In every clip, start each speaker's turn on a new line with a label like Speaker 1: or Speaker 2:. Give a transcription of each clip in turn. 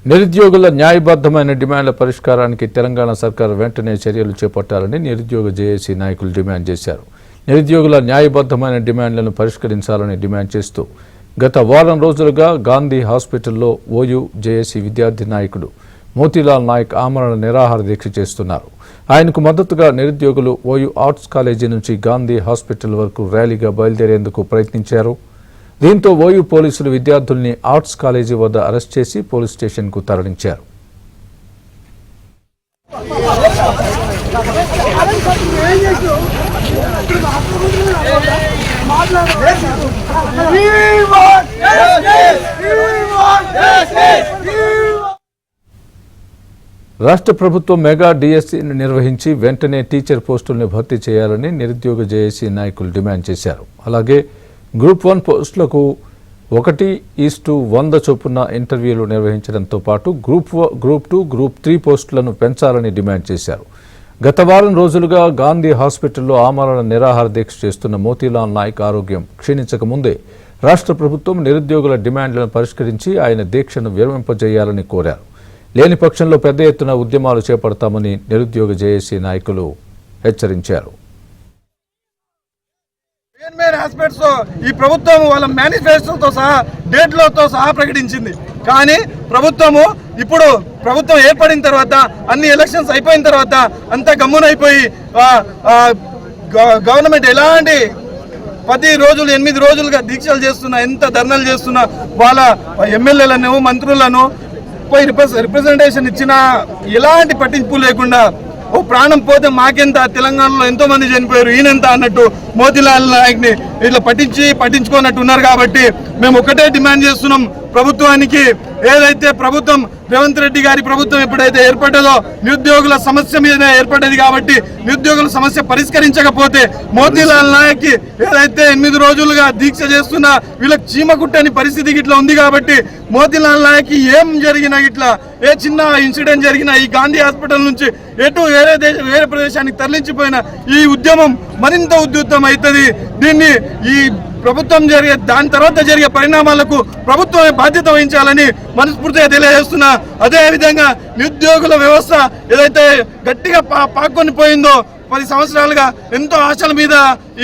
Speaker 1: నిరుద్యోగుల న్యాయబద్ధమైన డిమాండ్ల పరిష్కారానికి తెలంగాణ సర్కారు వెంటనే చర్యలు చేపట్టాలని నిరుద్యోగ జేఏసీ నాయకులు డిమాండ్ చేశారు. నిరుద్యోగుల న్యాయబద్ధమైన డిమాండ్లను పరిష్కరించాలని డిమాండ్ చేస్తూ గత వారం రోజులుగా గాంధీ హాస్పిటల్లో ఓయూ జేఏసీ విద్యార్థి నాయకుడు మోతీలాల్ నాయక్ ఆమరణ నిరాహార దీక్ష చేస్తున్నారు. ఆయనకు మద్దతుగా నిరుద్యోగులు ఓయూ ఆర్ట్స్ కాలేజీ నుంచి గాంధీ హాస్పిటల్ వరకు ర్యాలీగా బయలుదేరేందుకు ప్రయత్నించారు. దీంతో ఓయూ పోలీసులు విద్యార్థుల్ని ఆర్ట్స్ కాలేజీ వద్ద అరెస్ట్ చేసి పోలీస్ స్టేషన్కు తరలించారు. రాష్ట్ర ప్రభుత్వం మెగా డిఎస్సీని నిర్వహించి వెంటనే టీచర్ పోస్టుల్ని భర్తీ చేయాలని నిరుద్యోగ జేఏసీ నాయకులు డిమాండ్ చేశారు. అలాగే గ్రూప్ 1 పోస్టులకు 1:100 చొప్పున ఇంటర్వ్యూలు నిర్వహించడంతో పాటు గ్రూప్ 2, గ్రూప్ 3 పోస్టులను పెంచాలని డిమాండ్ చేశారు. గత వారం రోజులుగా గాంధీ హాస్పిటల్లో ఆమరణ నిరాహార దీక్ష చేస్తున్న మోతీలాల్ నాయక్ ఆరోగ్యం క్షీణించక ముందే రాష్ట్ర ప్రభుత్వం నిరుద్యోగుల డిమాండ్లను పరిష్కరించి ఆయన దీక్షను విరమింపజేయాలని కోరారు. లేని పక్షంలో పెద్ద ఎత్తున ఉద్యమాలు చేపడతామని నిరుద్యోగ జేఏసీ నాయకులు హెచ్చరించారు.
Speaker 2: ఈ ప్రభుత్వం వాళ్ళ మేనిఫెస్టోతో సహా డేట్లతో సహా ప్రకటించింది. కానీ ప్రభుత్వము ఇప్పుడు ప్రభుత్వం ఏర్పడిన తర్వాత అన్ని ఎలక్షన్స్ అయిపోయిన తర్వాత అంతా గమ్మునైపోయి గవర్నమెంట్ ఎలాంటి 10 రోజులు 8 రోజులుగా దీక్షలు చేస్తున్నా, ఎంత ధర్నాలు చేస్తున్నా, వాళ్ళ ఎమ్మెల్యేలను మంత్రులను పోయి రిప్రజెంటేషన్ ఇచ్చినా ఎలాంటి పట్టింపు లేకుండా ఓ ప్రాణం పోతే మాకెంత, తెలంగాణలో ఎంతో మంది చనిపోయారు ఈయనెంత అన్నట్టు మోతీలాల్ నాయక్ని ఇట్లా పట్టించుకోనట్టు ఉన్నారు. కాబట్టి మేము ఒకటే డిమాండ్ చేస్తున్నాం ప్రభుత్వానికి. ఏదైతే ప్రభుత్వం రేవంత్ రెడ్డి గారి ప్రభుత్వం ఎప్పుడైతే ఏర్పడ్డదో నిరుద్యోగుల సమస్య మీద ఏర్పడ్డది. కాబట్టి నిరుద్యోగుల సమస్య పరిష్కరించకపోతే మోతీలాల్ నాయక్ ఏదైతే 8 రోజులుగా దీక్ష చేస్తున్నా వీళ్ళకి చీమ కుట్టని పరిస్థితి ఇట్లా ఉంది. కాబట్టి మోతీలాల్ నాయక్ ఏం జరిగినా ఇట్లా ఏ చిన్న ఇన్సిడెంట్ జరిగినా ఈ గాంధీ హాస్పిటల్ నుంచి ఎటు వేరే ప్రదేశానికి తరలించిపోయిన ఈ ఉద్యమం మరింత ఉధృతం అవుతుంది. దీన్ని ఈ ప్రభుత్వం దాని తర్వాత జరిగే పరిణామాలకు ప్రభుత్వమే బాధ్యత వహించాలని మనస్ఫూర్తిగా తెలియజేస్తున్నా. అదేవిధంగా నిరుద్యోగుల వ్యవస్థ ఏదైతే గట్టిగా పాక్కొని పోయిందో 10 సంవత్సరాలుగా ఎంతో ఆశల మీద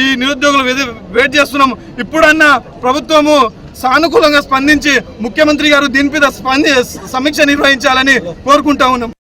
Speaker 2: ఈ నిరుద్యోగులు వెయిట్ చేస్తున్నాం. ఇప్పుడన్నా ప్రభుత్వము సానుకూలంగా స్పందించి ముఖ్యమంత్రి గారు దీని మీద సమీక్ష నిర్వహించాలని కోరుకుంటా ఉన్నాం.